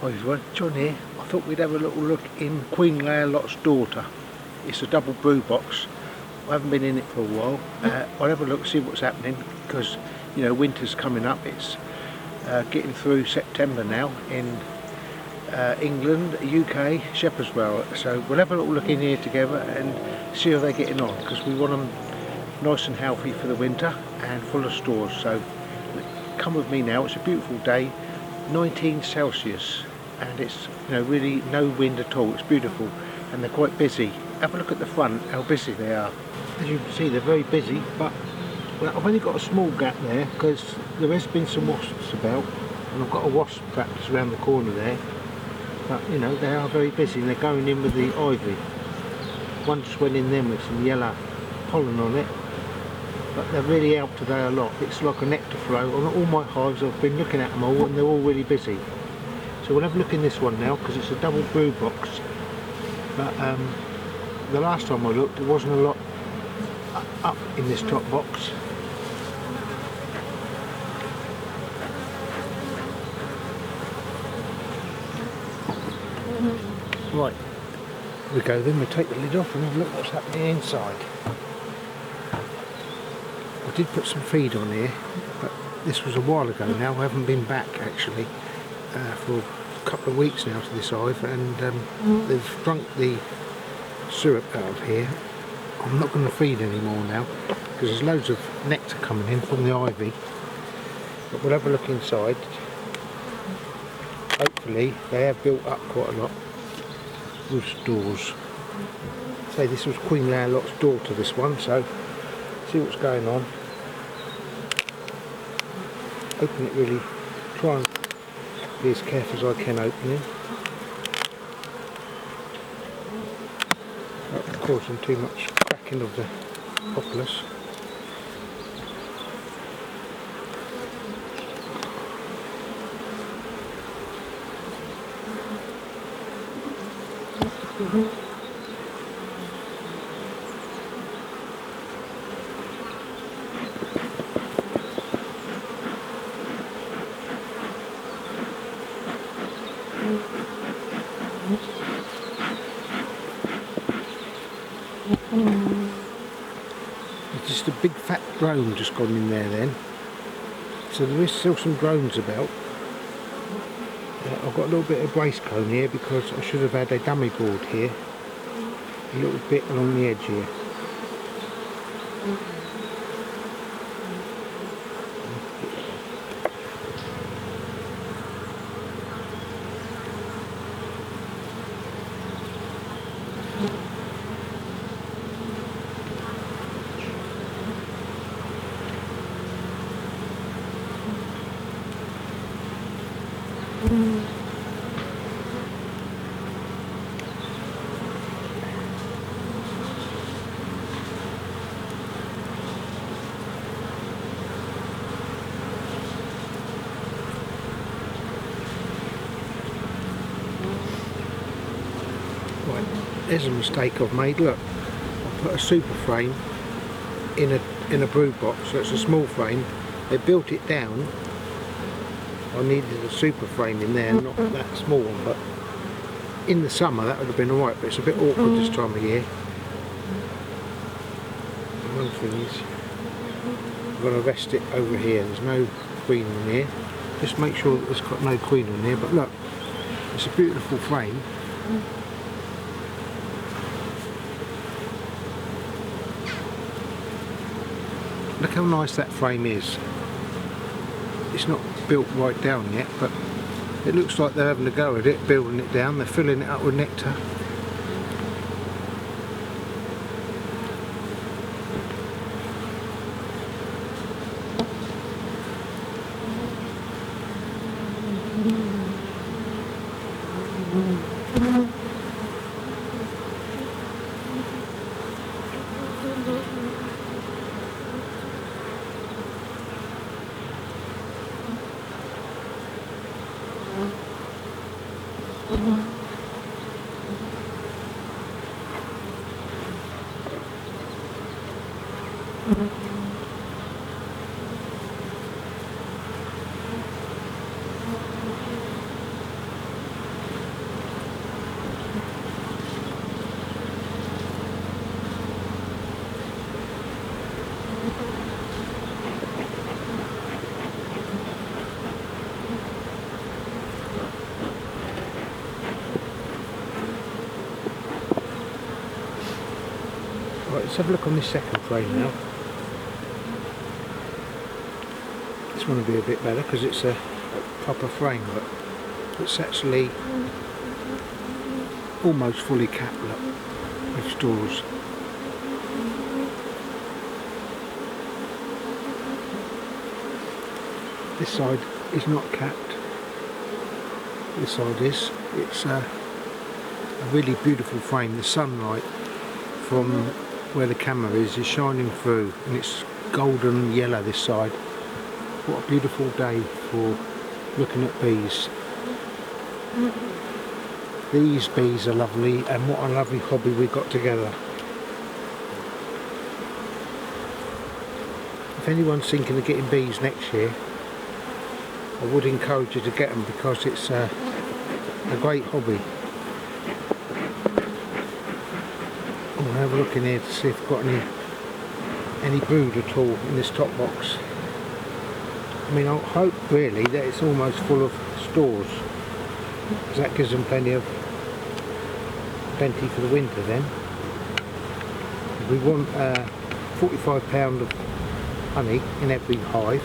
Hi everyone, John here. I thought we'd have a little look in Queen Lot's daughter. It's a double brew box. I haven't been in it for a while. I'll have a look, see what's happening, because you know winter's coming up. It's getting through September now in England, UK, Shepherd's. So we'll have a little look in here together and see how they're getting on, because we want them nice and healthy for the winter and full of stores. So come with me now. It's a beautiful day, 19 Celsius, and it's really no wind at all. It's beautiful, and they're quite busy. Have a look at the front, how busy they are. As you can see, they're very busy, but well, I've only got a small gap there because there has been some wasps about, and I've got a wasp trap just around the corner there. But they are very busy, and they're going in with the ivy. One just went in there with some yellow pollen on it, but they're really out today a lot. It's like a nectar flow on all my hives. I've been looking at them all, and they're all really busy. So we'll have a look in this one now, because it's a double brew box. But the last time I looked, there wasn't a lot up in this top box. Right, here we go then. We'll take the lid off and have a look what's happening inside. I did put some feed on here, but this was a while ago now. I haven't been back actually for a couple of weeks now to this hive, and they've drunk the syrup out of here. I'm not going to feed anymore now because there's loads of nectar coming in from the ivy. But we'll have a look inside. Hopefully they have built up quite a lot with stores. So this was Queen Lot's daughter, this one, so see what's going on. Open it really, try and be as careful as I can opening. Not causing too much cracking of the populace. It's just a big fat drone just gone in there then. So there is still some drones about. I've got a little bit of brace cone here because I should have had a dummy board here. A little bit along the edge here. Right, there's a mistake I've made. Look, I put a super frame in a brood box, so it's a small frame. They built it down. I needed a super frame in there, not that small one, but in the summer that would have been alright, but it's a bit awkward this time of year. One thing is, I'm going to rest it over here. There's no queen in here. Just make sure that there's got no queen in here, but look, it's a beautiful frame. Look how nice that frame is. It's not built right down yet, but it looks like they're having a go at it, building it down. They're filling it up with nectar. let's have a look on this second frame now. This one will be a bit better because it's a proper frame, but it's actually almost fully capped, look, with stores. This side is not capped. This side is. It's a really beautiful frame. The sunlight from where the camera is shining through, and it's golden yellow this side. What a beautiful day for looking at bees. These bees are lovely, and what a lovely hobby we got together. If anyone's thinking of getting bees next year, I would encourage you to get them because it's a great hobby. I'll have a look in here to see if I've got any brood at all in this top box. I mean, I hope really that it's almost full of stores, because that gives them plenty for the winter then. We want 45 pounds of honey in every hive.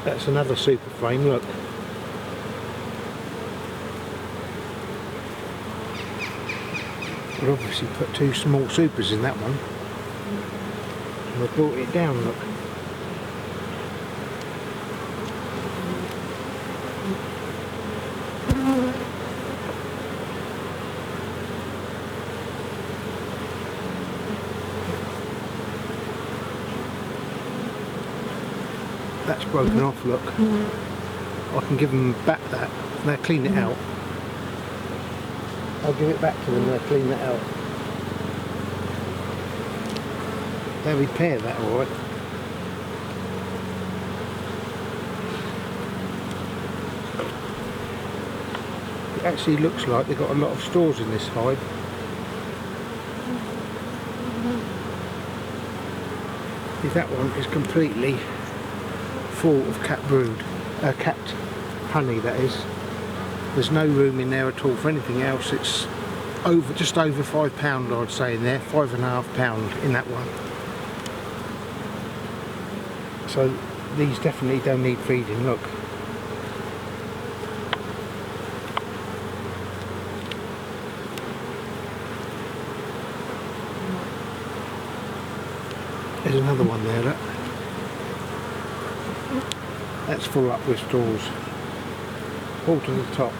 That's another super frame, look. We'll obviously put two small supers in that one. And we've brought it down, look. That's broken off, look. I can give them back that, and they'll clean it out. I'll give it back to them, they'll clean it out. They'll repair that alright. It actually looks like they've got a lot of stores in this hive. That one is completely full of capped brood, capped honey, that is. There's no room in there at all for anything else. It's just over £5 I'd say in there, £5.5 in that one. So these definitely don't need feeding, look. There's another one there, look. That's full up with stores. All to the top.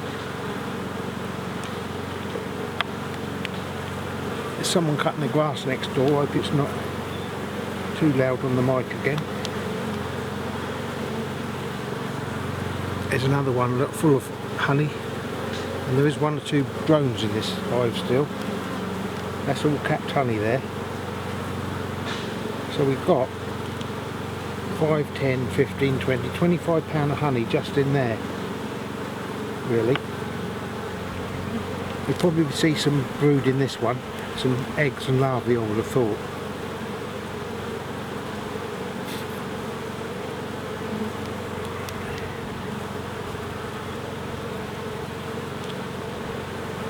There's someone cutting the grass next door. I hope it's not too loud on the mic again. There's another one, look, full of honey. And there is one or two drones in this hive still. That's all capped honey there. So we've got 5, 10, 15, 20, 25 pound of honey just in there, really. You'll probably see some brood in this one, some eggs and larvae I would have thought.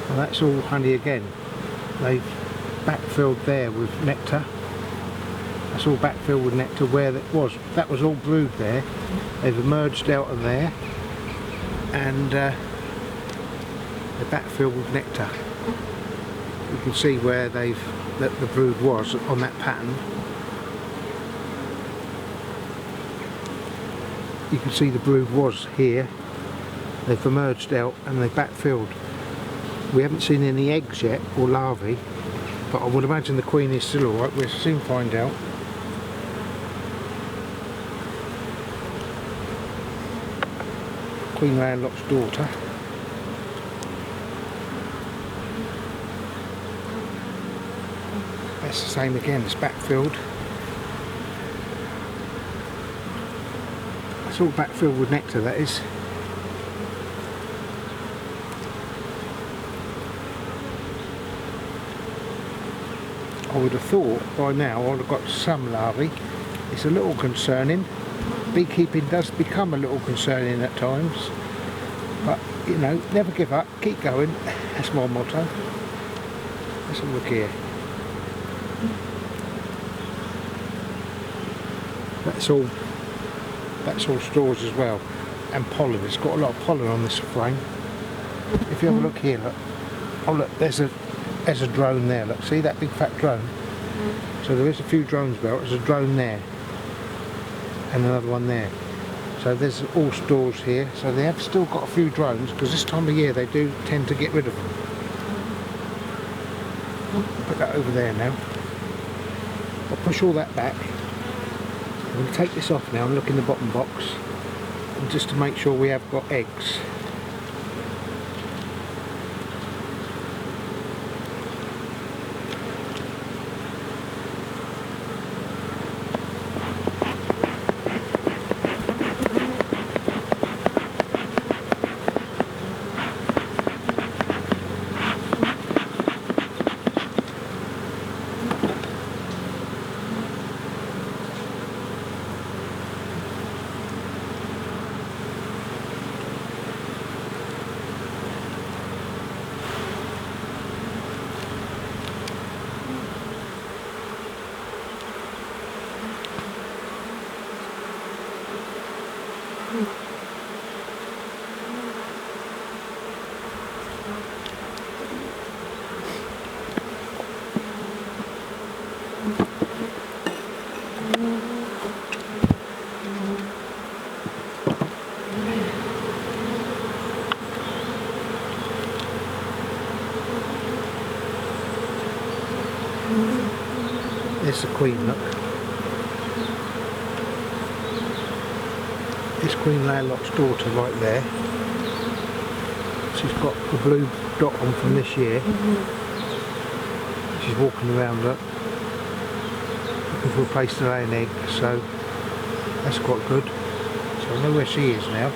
Well, that's all honey again. They've backfilled there with nectar. That's all backfilled with nectar where that was all brood there. They've emerged out of there and they're backfilled with nectar. You can see where the brood was on that pattern. You can see the brood was here. They've emerged out and they've backfilled. We haven't seen any eggs yet or larvae, but I would imagine the queen is still alright. We'll soon find out. Queen Landlock's daughter. That's the same again, it's backfilled. It's all backfilled with nectar, that is. I would have thought by now I would have got some larvae. It's a little concerning. Beekeeping does become a little concerning at times, but you know, never give up, keep going. That's my motto. Let's have a look here. That's all stores as well, and pollen. It's got a lot of pollen on this frame. If you have a look here, look. Oh look, there's a drone there. Look, see that big fat drone? So there is a few drones built. There's a drone there, and another one there. So there's all stores here. So they have still got a few drones, because this time of year they do tend to get rid of them. Put that over there now. I'll push all that back. I'm going to take this off now and look in the bottom box, and just to make sure we have got eggs. There's the queen, look. This queen laylock's daughter right there. She's got the blue dot on from this year. She's walking around, look, looking for a place to lay an egg, so that's quite good. So I know where she is now.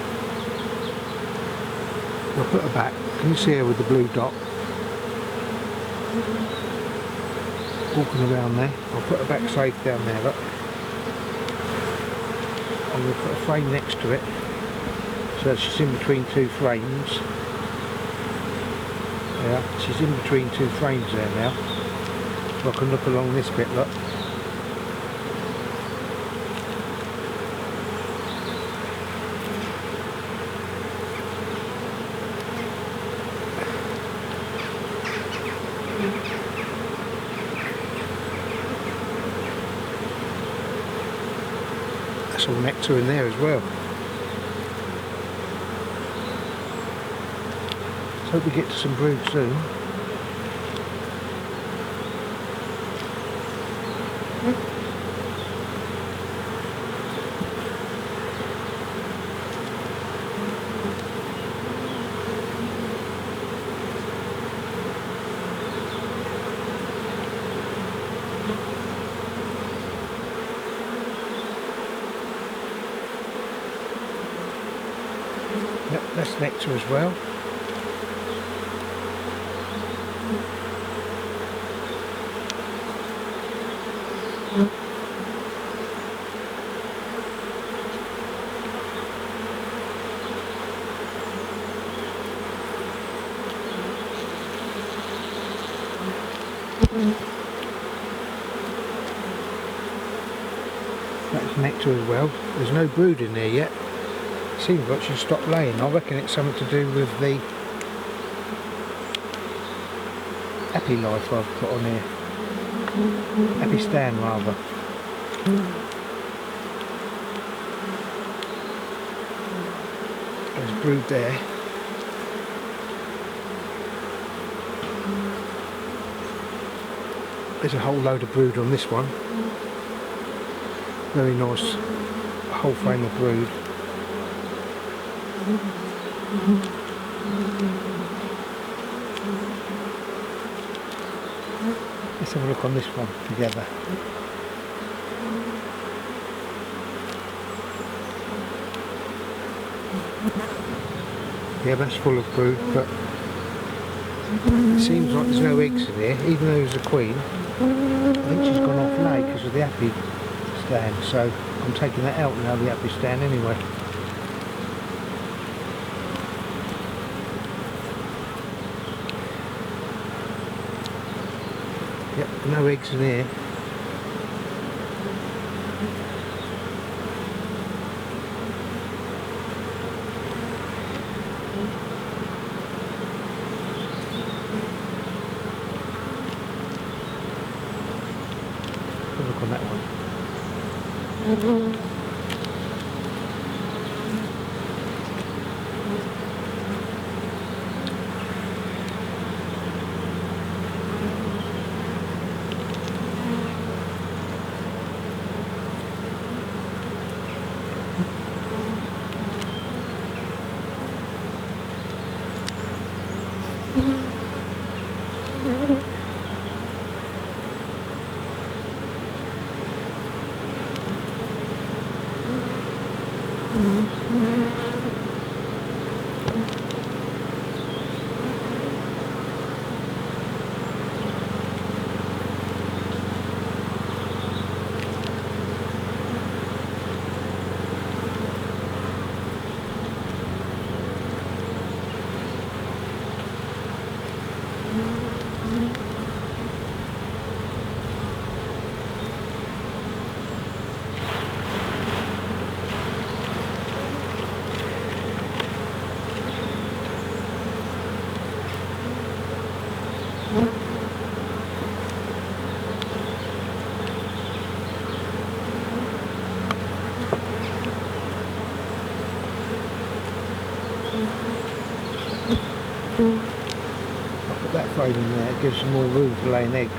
I'll put her back. Can you see her with the blue dot? Walking around there. I'll put her back safe down there, look. I'm going to put a frame next to it, so she's in between two frames. Yeah, she's in between two frames there now. So I can look along this bit, look. That's all nectar in there as well. Let's hope we get to some brood soon. Yep, that's nectar as well. That's nectar as well. There's no brood in there yet. Seems like she's stopped laying. I reckon it's something to do with the Epi life I've put on here. Apistan rather. There's brood there. There's a whole load of brood on this one. Very nice whole frame of brood. Let's have a look on this one together. Yeah, that's full of brood, but it seems like there's no eggs in here, even though there's a queen. I think she's gone off late because of the Apistan, so I'm taking that out now, the Apistan anyway. Yep, no eggs in here. Look on that one. I'll put that frame in there, it gives them more room for laying eggs.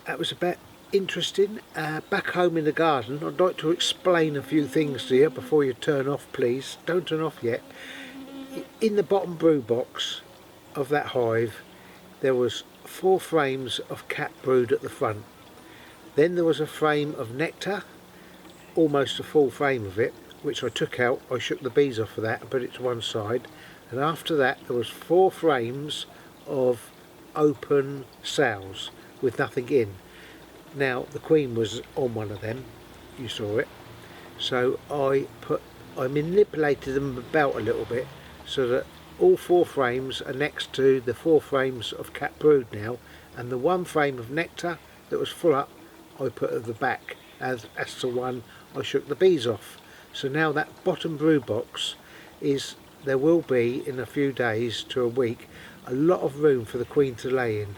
That was a bit interesting. Back home in the garden, I'd like to explain a few things to you before you turn off, please. Don't turn off yet. In the bottom brew box of that hive, there was 4 frames of cat brood at the front. Then there was a frame of nectar, almost a full frame of it, which I took out. I shook the bees off of that and put it to one side. And after that, there was 4 frames of open cells with nothing in. Now the queen was on one of them, you saw it, so I manipulated them about a little bit so that all 4 frames are next to the 4 frames of cat brood now, and the 1 frame of nectar that was full up I put at the back as the one I shook the bees off. So now that bottom brew box is, there will be in a few days to a week a lot of room for the queen to lay in.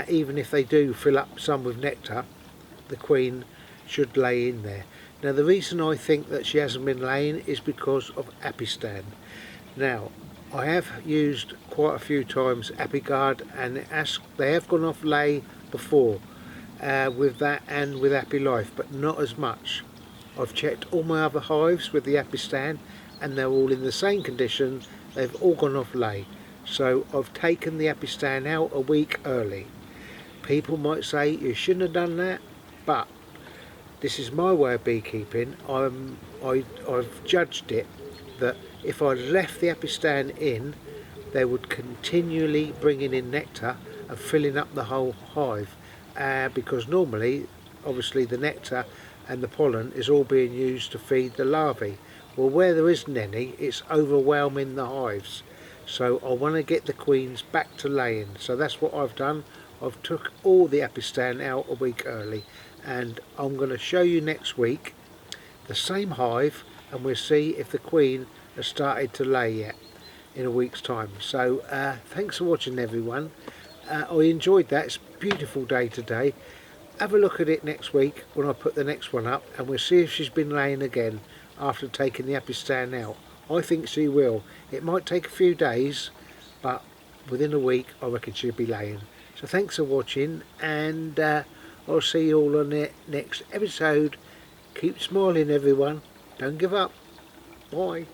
Even if they do fill up some with nectar, the queen should lay in there. Now the reason I think that she hasn't been laying is because of Apistan. Now I have used quite a few times Apiguard, and they have gone off lay before with that and with Apilife, but not as much. I've checked all my other hives with the Apistan and they're all in the same condition. They've all gone off lay. So I've taken the Apistan out a week early. People might say you shouldn't have done that, but this is my way of beekeeping. I've judged it that if I left the Apistan in, they would continually bringing in nectar and filling up the whole hive, because normally obviously the nectar and the pollen is all being used to feed the larvae. Well, where there isn't any, it's overwhelming the hives. So I want to get the queens back to laying. So that's what I've done. I've took all the Apistan out a week early, and I'm going to show you next week the same hive, and we'll see if the queen has started to lay yet in a week's time. So thanks for watching, everyone. I enjoyed that. It's a beautiful day today. Have a look at it next week when I put the next one up, and we'll see if she's been laying again after taking the Apistan out. I think she will. It might take a few days, but within a week I reckon she'll be laying. So thanks for watching, and I'll see you all on the next episode. Keep smiling everyone, don't give up. Bye.